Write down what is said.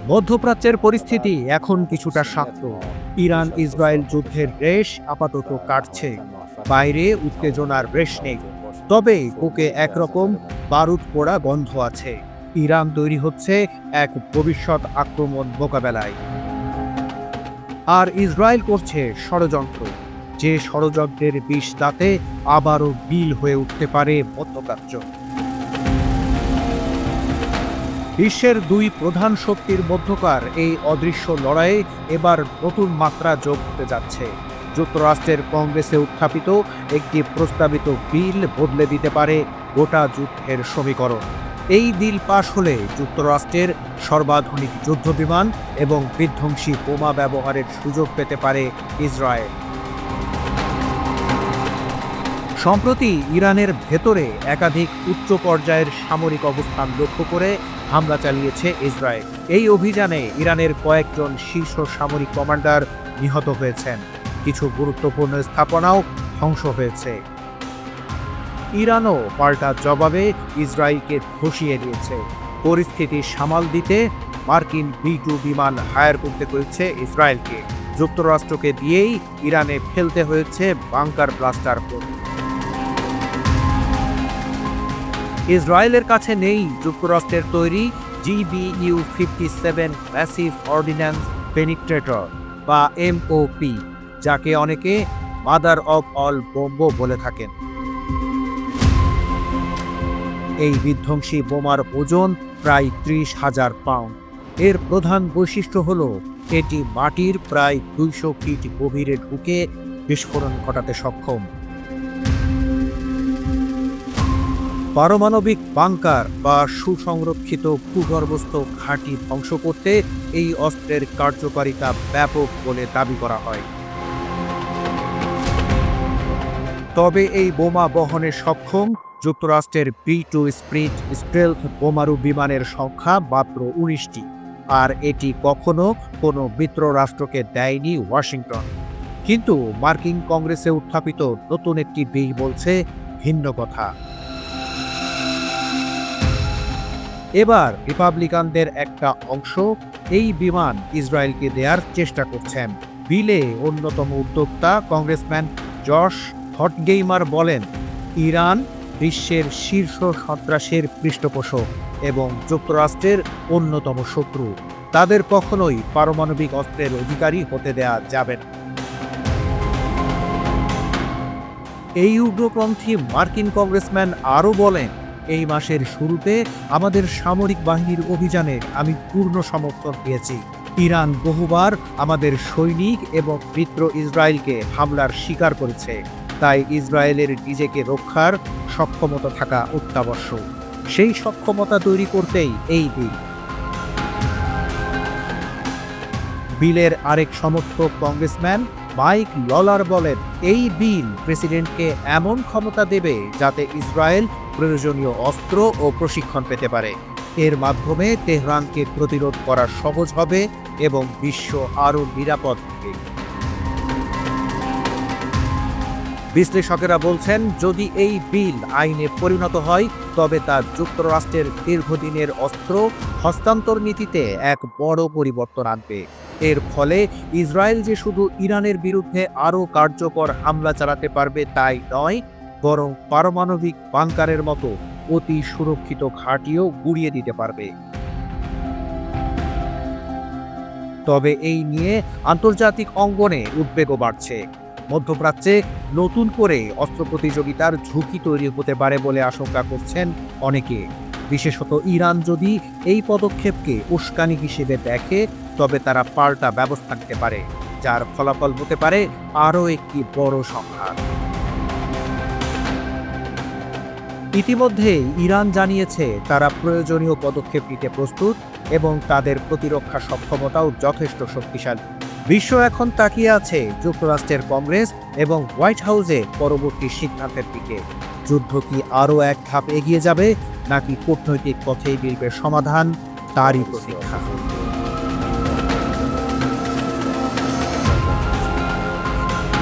মধ্যপ্রাচ্যের পরিস্থিতি এখন কিছুটা শান্ত। ইরান ইসরায়েল যুদ্ধের রেশ আপাতত কাটছে, বাইরে উত্তেজনার রেশ নেই। তবে বুকে একরকম বারুদ পোড়া গন্ধ আছে। ইরান তৈরি হচ্ছে এক ভবিষ্যৎ আক্রমণ মোকাবেলায়। আর ইসরায়েল করছে ষড়যন্ত্র, যে ষড়যন্ত্রের বিষ দাঁতে আবারও বিল হয়ে উঠতে পারে মধ্যপ্রাচ্য। বিশ্বের দুই প্রধান শক্তির মধ্যকার এই অদৃশ্য লড়াইয়ে এবার নতুন মাত্রা যোগ হতে যাচ্ছে। যুক্তরাষ্ট্রের কংগ্রেসে উত্থাপিত একটি প্রস্তাবিত বিল বদলে দিতে পারে গোটা যুদ্ধের সমীকরণ। এই বিল পাশ হলে যুক্তরাষ্ট্রের সর্বাধুনিক যুদ্ধবিমান এবং বিধ্বংসী বোমা ব্যবহারের সুযোগ পেতে পারে ইসরায়েল। সম্প্রতি ইরানের ভেতরে একাধিক উচ্চ পর্যায়ের সামরিক অবস্থান লক্ষ্য করে হামলা চালিয়েছে ইসরায়েল। এই অভিযানে ইরানের কয়েকজন শীর্ষ সামরিক কমান্ডার নিহত হয়েছেন, কিছু গুরুত্বপূর্ণ স্থাপনাও ধ্বংস হয়েছে। ইরানও পাল্টা জবাবে ইসরায়েলকে ধসিয়ে দিয়েছে। পরিস্থিতি সামাল দিতে মার্কিন B-2 বিমান হায়ার করতে হয়েছে ইসরায়েলকে। যুক্তরাষ্ট্রকে দিয়েই ইরানে ফেলতে হয়েছে বাংকার ব্লাস্টার বোম। ইসরায়েলের কাছে নেই যুক্তরাষ্ট্রের তৈরি GBU-57 ম্যাসিভ অর্ডিন্যান্স পেনিট্রেটর বা MOP, যাকে অনেকে মাদার অব অল বোম্ব বলে থাকেন। এই বিধ্বংসী বোমার ওজন প্রায় 30,000 পাউন্ড। এর প্রধান বৈশিষ্ট্য হল এটি মাটির প্রায় 200 ফিট গভীরে ঢুকে বিস্ফোরণ ঘটাতে সক্ষম। পারমাণবিক বাংকার বা সুসংরক্ষিত ভূগর্ভস্থ ঘাঁটি ধ্বংস করতে এই অস্ত্রের কার্যকারিতা ব্যাপক বলে দাবি করা হয়। তবে এই বোমা বহনে সক্ষম যুক্তরাষ্ট্রের B-2 স্প্রিট স্টেলথ বোমারু বিমানের সংখ্যা মাত্র 19টি, আর এটি কখনো কোনো মিত্র রাষ্ট্রকে দেয়নি ওয়াশিংটন। কিন্তু মার্কিন কংগ্রেসে উত্থাপিত নতুন একটি বিল বলছে ভিন্ন কথা। এবার রিপাবলিকানদের একটা অংশ এই বিমান ইসরায়েলকে দেওয়ার চেষ্টা করছেন। বিলে অন্যতম উদ্যোক্তা কংগ্রেসম্যান জশ হটগেইমার বলেন, ইরান বিশ্বের শীর্ষ সন্ত্রাসের পৃষ্ঠপোষক এবং যুক্তরাষ্ট্রের অন্যতম শত্রু। তাদের কখনোই পারমাণবিক অস্ত্রের অধিকারী হতে দেয়া যাবে না। এই উগ্রপন্থী মার্কিন কংগ্রেসম্যান আরও বলেন, এই মাসের শুরুতে আমাদের সামরিক বাহিনীর অভিযানে আমি পূর্ণ সমর্থন দিয়েছি। ইরান বহুবার আমাদের সৈনিক এবং মিত্র ইসরায়েলকে হামলার শিকার করেছে, তাই ইসরায়েলের নিজেকে রক্ষার সক্ষমতা থাকা অত্যাবশ্যক। সেই সক্ষমতা তৈরি করতেই এই বিল। বিলের আরেক সমর্থক কংগ্রেসম্যান মাইক ললার বলেন, এই বিল প্রেসিডেন্টকে এমন ক্ষমতা দেবে যাতে ইসরায়েল প্রয়োজনীয় অস্ত্র ও প্রশিক্ষণ পেতে পারে। এর মাধ্যমে তেহরানকে প্রতিরোধ করা সহজ হবে এবং বিশ্ব আরও নিরাপদ হবে। বিশ্লেষকেরা বলছেন, যদি এই বিল আইনে পরিণত হয় তবে তা যুক্তরাষ্ট্রের দীর্ঘদিনের অস্ত্র হস্তান্তর নীতিতে এক বড় পরিবর্তন আনবে। এর ফলে ইসরায়েল যে শুধু ইরানের বিরুদ্ধে আরও কার্যকর হামলা চালাতে পারবে তাই নয়, বরং পারমাণবিক বাংকারের মতো অতি সুরক্ষিত ঘাঁটিও গুঁড়িয়ে দিতে পারবে। তবে এই নিয়ে আন্তর্জাতিক অঙ্গনে উদ্বেগও বাড়ছে। মধ্যপ্রাচ্যে নতুন করে অস্ত্র প্রতিযোগিতার ঝুঁকি তৈরি হতে পারে বলে আশঙ্কা করছেন অনেকে। বিশেষত ইরান যদি এই পদক্ষেপকে উস্কানি হিসেবে দেখে তবে তারা পাল্টা ব্যবস্থা নিতে পারে, যার ফলাফল হতে পারে আরও একটি বড় সংঘাত। ইতিমধ্যে ইরান জানিয়েছে তারা প্রয়োজনীয় পদক্ষেপ নিতে প্রস্তুত এবং তাদের প্রতিরক্ষা সক্ষমতাও যথেষ্ট শক্তিশালী। বিশ্ব এখন তাকিয়ে আছে যুক্তরাষ্ট্রের কংগ্রেস এবং হোয়াইট হাউসের পরবর্তী সিদ্ধান্তের দিকে। যুদ্ধ কি আরও এক ধাপ এগিয়ে যাবে নাকি কূটনৈতিক পথেই মিলবে সমাধান, তারই প্রতীক্ষা।